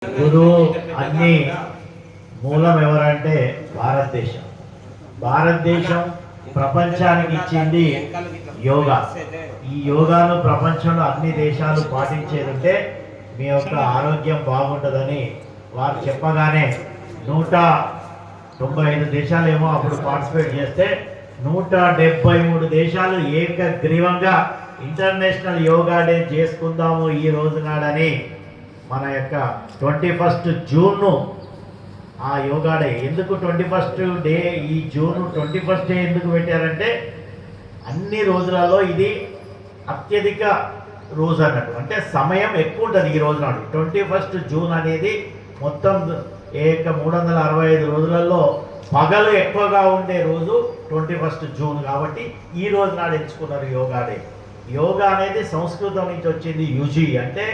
గురువు అన్ని మూలం ఎవరంటే భారతదేశం. భారతదేశం ప్రపంచానికి ఇచ్చింది యోగా. ఈ యోగాను ప్రపంచంలో అన్ని దేశాలు పాటించేదంటే మీ యొక్క ఆరోగ్యం బాగుంటుందని వారు చెప్పగానే 195 దేశాలు ఏమో అప్పుడు పార్టిసిపేట్ చేస్తే 173 దేశాలు ఏకగ్రీవంగా ఇంటర్నేషనల్ యోగా డే చేసుకుందాము ఈ రోజు నాడని మన యొక్క 21 జూన్ను ఆ యోగా డే. ఎందుకు 21 డే ఈ జూన్ 21 డే ఎందుకు పెట్టారంటే అన్ని రోజులలో ఇది అత్యధిక రోజు అన్నట్టు, అంటే సమయం ఎక్కువ ఉంటుంది ఈ రోజు నాడు. 21 జూన్ అనేది మొత్తం 365 రోజులలో పగలు ఎక్కువగా ఉండే రోజు 21 జూన్ కాబట్టి ఈ రోజు నాడు ఎంచుకున్నారు యోగా డే. యోగా అనేది సంస్కృతం నుంచి వచ్చింది యుజి, అంటే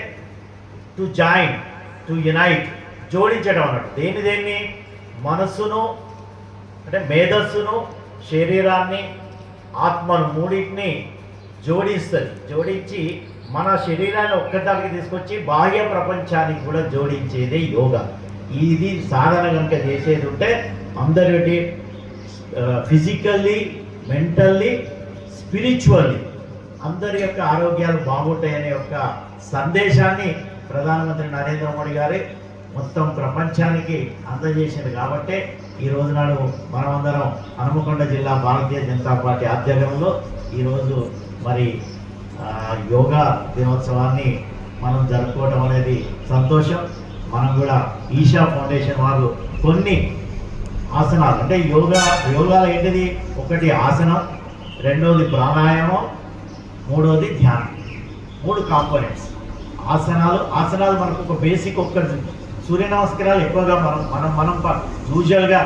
టు జాయిన్, టు యునైట్, జోడించడం అన్నట్టు. దేన్ని మనస్సును అంటే మేధస్సును, శరీరాన్ని, ఆత్మను మూడింటిని జోడిస్తుంది. జోడించి మన శరీరాన్ని ఒక్కదానికి తీసుకొచ్చి బాహ్య ప్రపంచానికి కూడా జోడించేదే యోగా. ఇది సాధన కనుక చేసేది ఉంటే అందరికీ ఫిజికల్లీ, మెంటల్లీ, స్పిరిచువల్లీ అందరి యొక్క ఆరోగ్యాలు బాగుంటాయనే యొక్క సందేశాన్ని ప్రధానమంత్రి నరేంద్ర మోడీ గారి మొత్తం ప్రపంచానికి అందజేసింది. కాబట్టి ఈ రోజు నాడు మనమందరం హనుమకొండ జిల్లా భారతీయ జనతా పార్టీ ఆధ్వర్యంలో ఈరోజు మరి యోగా దినోత్సవాన్ని మనం జరుపుకోవడం అనేది సంతోషం. మనం కూడా ఈషా ఫౌండేషన్ వారు కొన్ని ఆసనాలు, అంటే యోగా ఏంటిది, ఒకటి ఆసనం, రెండవది ప్రాణాయామం, మూడవది ధ్యానం, 3 కాంపోనెంట్స్. ఆసనాలు మనకు ఒక బేసిక్, ఒక్కటి సూర్య నమస్కారాలు ఎక్కువగా మనం యూజువల్గా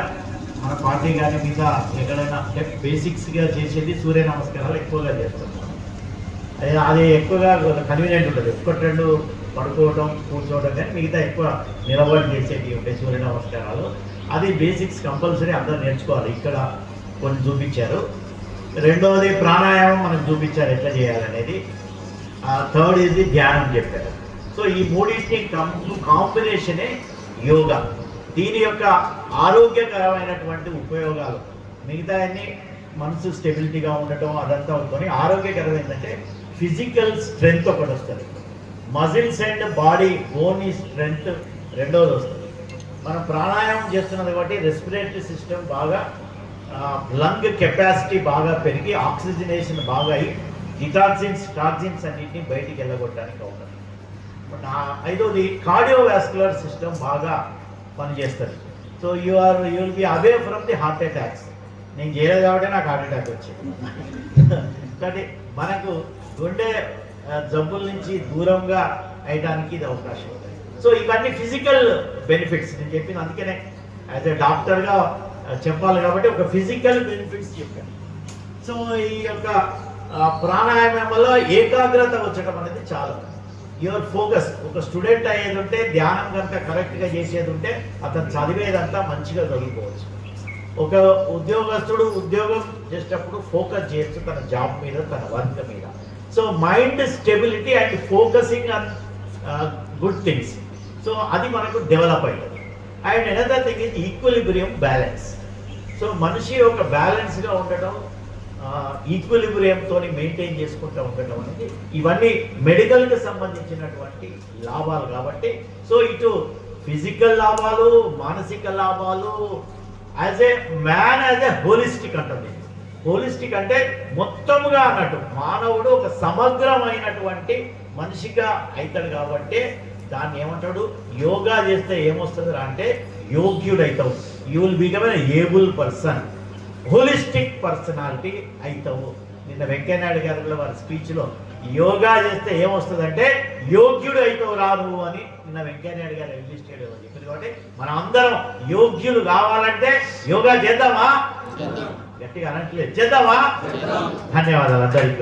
మన పార్టీ కానీ మీద ఎక్కడైనా బేసిక్స్గా చేసేది సూర్య నమస్కారాలు ఎక్కువగా చేస్తాం. అది ఎక్కువగా కన్వీనియంట్ ఉంటుంది. 1-2 పడుకోవడం, కూర్చోవడం, కానీ మిగతా ఎక్కువ నిలబడి చేసేవి ఉంటాయి సూర్య నమస్కారాలు. అది బేసిక్స్ కంపల్సరీ అందరూ నేర్చుకోవాలి. ఇక్కడ కొన్ని చూపించారు. రెండవది ప్రాణాయామం మనకు చూపించారు ఎట్లా చేయాలనేది. థర్డ్ ఇది ధ్యానం చెప్పారు. సో ఈ మూడింటిని కాంబినేషనే యోగా. దీని యొక్క ఆరోగ్యకరమైనటువంటి ఉపయోగాలు మిగతా అన్ని మనసు స్టెబిలిటీగా ఉండటం అదంతా ఉంటుంది. ఆరోగ్యకరం ఏంటంటే ఫిజికల్ స్ట్రెంగ్త్ ఒకటి వస్తుంది, muscles and body bone strength రెండవది వస్తుంది. మనం ప్రాణాయామం చేస్తున్నది కాబట్టి రెస్పిరేటరీ సిస్టమ్ బాగా, లంగ్ కెపాసిటీ బాగా పెరిగి ఆక్సిజనేషన్ బాగా అయ్యి టాక్సిన్స్ అన్నింటినీ బయటికి వెళ్ళగొట్టడానికి ఉంటుంది. ఐదోది కార్డియోవాస్కులర్ సిస్టమ్ బాగా పనిచేస్తుంది. So you will be away from the heart attacks. నేను చేయలేదు కాబట్టి నాకు హార్ట్ అటాక్ వచ్చింది. కానీ మనకు గుండె జబ్బుల నుంచి దూరంగా అయ్యడానికి ఇది అవకాశం ఉంటుంది. సో ఇవన్నీ ఫిజికల్ బెనిఫిట్స్ నేను చెప్పింది. అందుకనే యాజ్ ఎ డాక్టర్గా చెప్పాలి కాబట్టి ఒక ఫిజికల్ బెనిఫిట్స్ చెప్పాను. సో ఈ యొక్క ప్రాణాయామం వల్ల ఏకాగ్రత వచ్చడం అనేది చాలా, యువర్ ఫోకస్. ఒక స్టూడెంట్ అయ్యేది ఉంటే, ధ్యానం కనుక కరెక్ట్గా చేసేది ఉంటే అతను చదివేదంతా మంచిగా చదువుకోవచ్చు. ఒక ఉద్యోగస్తుడు ఉద్యోగం చేసేటప్పుడు ఫోకస్ చేయొచ్చు తన జాబ్ మీద, తన వర్క్ మీద. So mind stability and focusing on good things, so అది మనకు డెవలప్ అవుతుంది. And another thing is equilibrium balance. So మనిషి ఒక బ్యాలెన్స్గా ఉండటం, ఈక్విలిబ్రియంతో మెయింటైన్ చేసుకుంటూ ఉండటం అనేది ఇవన్నీ మెడికల్కి సంబంధించినటువంటి లాభాలు. కాబట్టి సో ఇటు ఫిజికల్ లాభాలు, మానసిక లాభాలు, as a man, as a holistic అంటుంది. హోలిస్టిక్ అంటే మొత్తముగా అన్నట్టు మానవుడు ఒక సమగ్రమైనటువంటి మనిషిగా అవుతాడు. కాబట్టి దాన్ని ఏమంటాడు, యోగా చేస్తే ఏమొస్తుంది అంటే యోగ్యుడు అవుతావు. You will become an able person, holistic personality అవుతావు. నిన్న వెంకయ్యనాయుడు గారు కూడా వారి స్పీచ్లో యోగా చేస్తే ఏమొస్తుందంటే యోగ్యుడు అవుతావు రాదు అని నిన్న వెంకయ్యనాయుడు గారు రిజిస్టర్డ్ చెప్పింది. కాబట్టి మనం అందరం యోగ్యులు కావాలంటే యోగా చేద్దామా? గట్టిగా అనట్లేదు, చేద్దామా? ధన్యవాదాలు అందరికీ.